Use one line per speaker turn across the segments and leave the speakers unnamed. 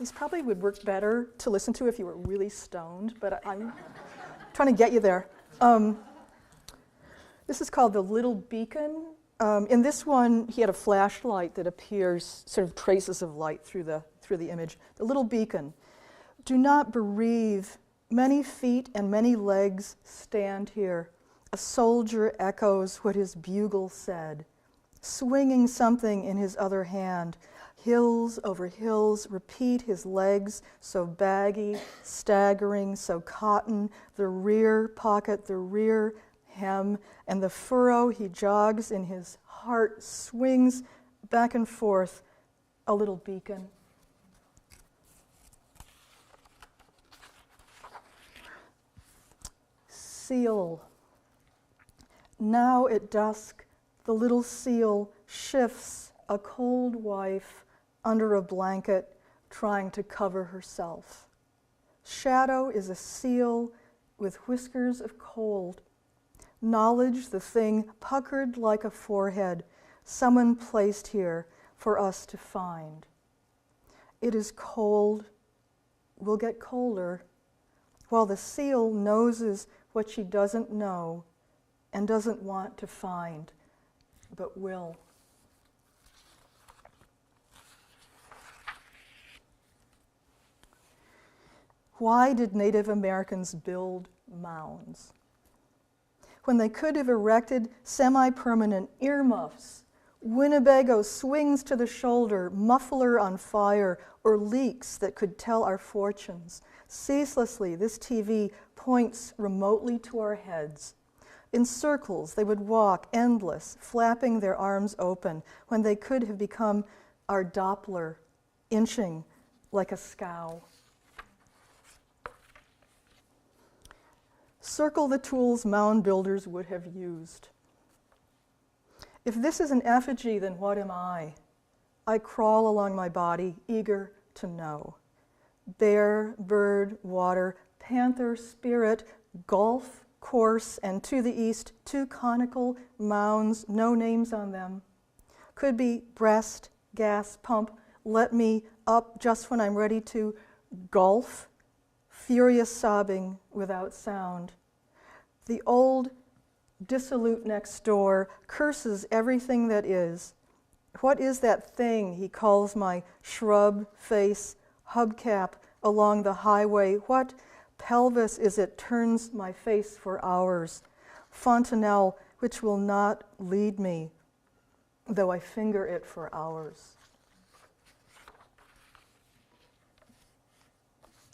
These probably would work better to listen to if you were really stoned, but I'm trying to get you there. This is called The Little Beacon. In this one, he had a flashlight that appears, sort of traces of light through the image. The little beacon. Do not bereave. Many feet and many legs stand here. A soldier echoes what his bugle said, swinging something in his other hand. Hills over hills repeat his legs, so baggy, staggering, so cotton, the rear pocket, the rear hem, and the furrow he jogs in his heart swings back and forth, a little beacon. Seal. Now at dusk, the little seal shifts, a cold wife, under a blanket, trying to cover herself. Shadow is a seal with whiskers of cold. Knowledge, the thing puckered like a forehead, someone placed here for us to find. It is cold, will get colder, while the seal noses what she doesn't know and doesn't want to find, but will. Why did Native Americans build mounds? When they could have erected semi-permanent earmuffs, Winnebago swings to the shoulder, muffler on fire, or leaks that could tell our fortunes. Ceaselessly, this TV points remotely to our heads. In circles, they would walk, endless, flapping their arms open, when they could have become our Doppler, inching like a scow. Circle the tools mound builders would have used. If this is an effigy, then what am I? I crawl along my body, eager to know. Bear, bird, water, panther, spirit, golf, course, and to the east, two conical mounds, no names on them. Could be breast, gas, pump, let me up just when I'm ready to gulf, furious sobbing without sound. The old dissolute next door curses everything that is. What is that thing he calls my shrub face hubcap along the highway? What pelvis is it turns my face for hours? Fontanelle, which will not lead me, though I finger it for hours.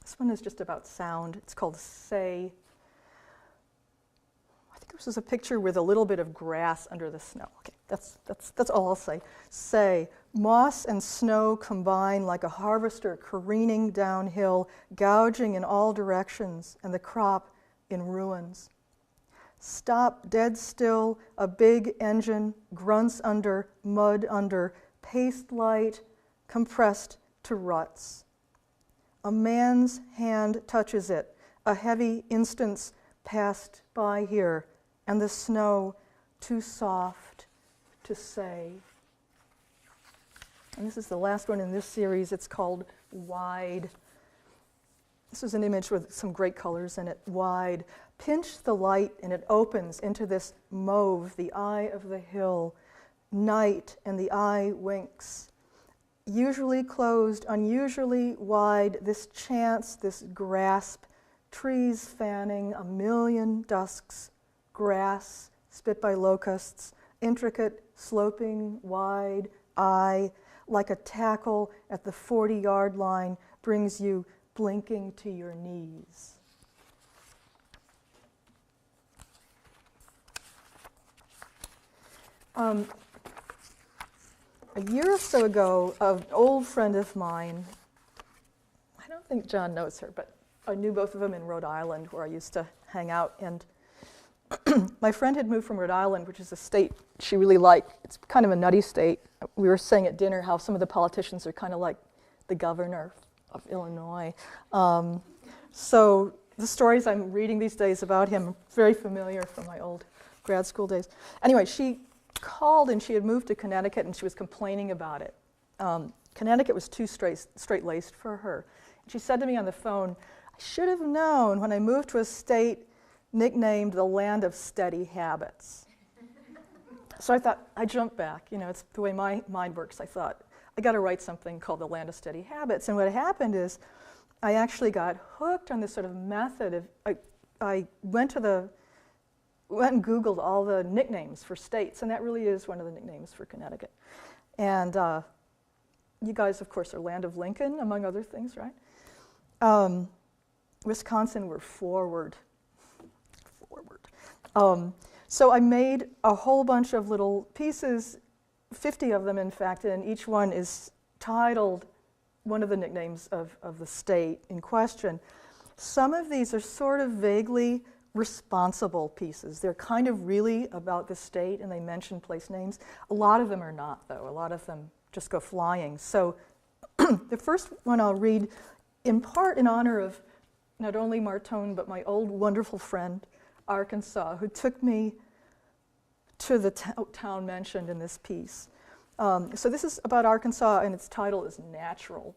This one is just about sound. It's called Say. I think this is a picture with a little bit of grass under the snow. Okay, that's all I'll say. Say, moss and snow combine like a harvester careening downhill, gouging in all directions, and the crop in ruins. Stop dead still, a big engine, grunts under, mud under, paste light, compressed to ruts. A man's hand touches it, a heavy instance passed by here, and the snow too soft to say. And this is the last one in this series. It's called Wide. This is an image with some great colors in it. Wide. Pinch the light and it opens into this mauve, the eye of the hill. Night, and the eye winks. Usually closed, unusually wide, this chance, this grasp, trees fanning, a million dusks, grass spit by locusts, intricate, sloping, wide, eye, like a tackle at the 40-yard line, brings you blinking to your knees. A year or so ago, an old friend of mine, I don't think John knows her, but I knew both of them in Rhode Island where I used to hang out. And my friend had moved from Rhode Island, which is a state she really liked. It's kind of a nutty state. We were saying at dinner how some of the politicians are kind of like the governor of Illinois. So the stories I'm reading these days about him are very familiar from my old grad school days. Anyway, she called and she had moved to Connecticut and she was complaining about it. Connecticut was too straight-laced for her. She said to me on the phone, I should have known when I moved to a state nicknamed the land of steady habits. So I thought, I jumped back. You know, it's the way my mind works. I thought, I got to write something called the land of steady habits. And what happened is I actually got hooked on this sort of method of, I went and Googled all the nicknames for states, and that really is one of the nicknames for Connecticut. And you guys, of course, are land of Lincoln, among other things, right? Wisconsin, we're forward. So I made a whole bunch of little pieces, 50 of them, in fact, and each one is titled one of the nicknames of the state in question. Some of these are sort of vaguely responsible pieces. They're kind of really about the state, and they mention place names. A lot of them are not, though. A lot of them just go flying. So the first one I'll read, in part in honor of not only Martone, but my old wonderful friend, Arkansas, who took me to the town mentioned in this piece. So this is about Arkansas, and its title is Natural.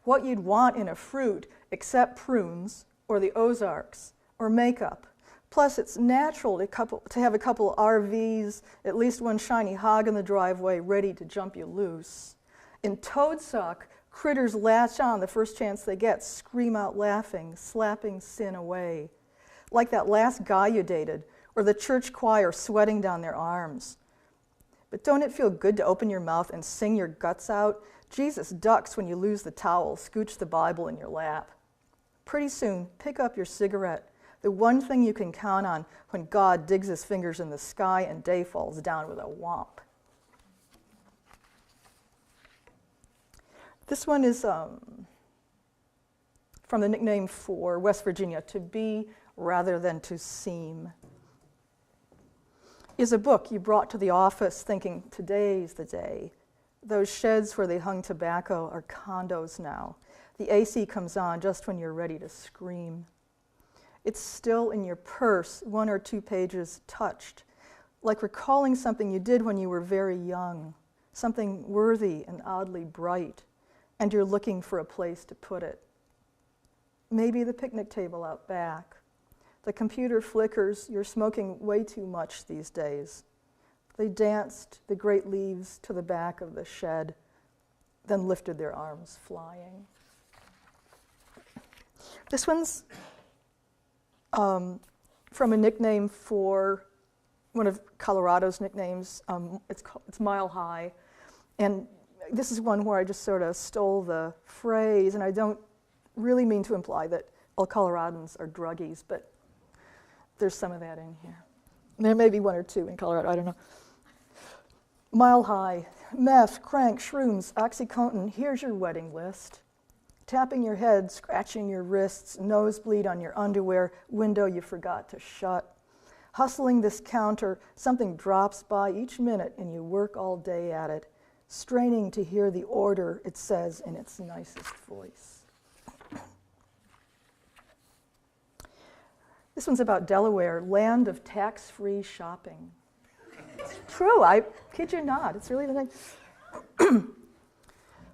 What you'd want in a fruit except prunes, or the Ozarks, or makeup. Plus, it's natural to have a couple RVs, at least one shiny hog in the driveway, ready to jump you loose. In Toadsuck, critters latch on the first chance they get, scream out laughing, slapping sin away. Like that last guy you dated, or the church choir sweating down their arms. But don't it feel good to open your mouth and sing your guts out? Jesus ducks when you lose the towel, scooch the Bible in your lap. Pretty soon, pick up your cigarette, the one thing you can count on when God digs his fingers in the sky and day falls down with a whomp. This one is from the nickname for West Virginia, To Be Rather Than To Seem. Is a book you brought to the office thinking, today's the day. Those sheds where they hung tobacco are condos now. The AC comes on just when you're ready to scream. It's still in your purse, 1 or 2 pages touched, like recalling something you did when you were very young, something worthy and oddly bright, and you're looking for a place to put it. Maybe the picnic table out back. The computer flickers, you're smoking way too much these days. They danced the great leaves to the back of the shed, then lifted their arms flying. This one's from a nickname for one of Colorado's nicknames. It's Mile High. And this is one where I just sort of stole the phrase, and I don't really mean to imply that all Coloradans are druggies, but there's some of that in here. There may be 1 or 2 in Colorado, I don't know. Mile High, meth, crank, shrooms, OxyContin, here's your wedding list. Tapping your head, scratching your wrists, nosebleed on your underwear, window you forgot to shut. Hustling this counter, something drops by each minute and you work all day at it, straining to hear the order it says in its nicest voice. This one's about Delaware, land of tax-free shopping. It's true, I kid you not, it's really the thing.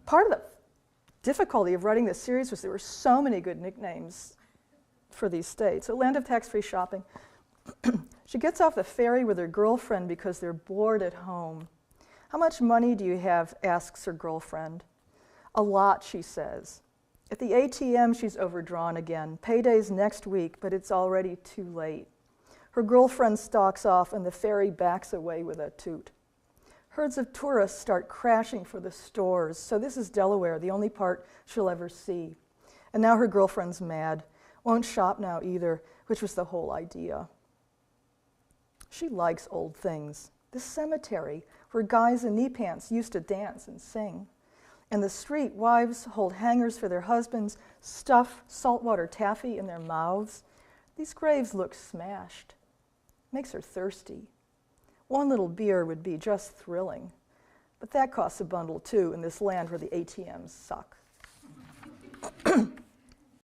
Part of the difficulty of writing this series was there were so many good nicknames for these states. So land of tax-free shopping. She gets off the ferry with her girlfriend because they're bored at home. How much money do you have, asks her girlfriend. A lot, she says. At the ATM, she's overdrawn again. Payday's next week, but it's already too late. Her girlfriend stalks off and the ferry backs away with a toot. Herds of tourists start crashing for the stores. So this is Delaware, the only part she'll ever see. And now her girlfriend's mad. Won't shop now either, which was the whole idea. She likes old things. The cemetery, where guys in knee pants used to dance and sing. And the street, wives hold hangers for their husbands, stuff saltwater taffy in their mouths. These graves look smashed. Makes her thirsty. 1 little beer would be just thrilling. But that costs a bundle too in this land where the ATMs suck.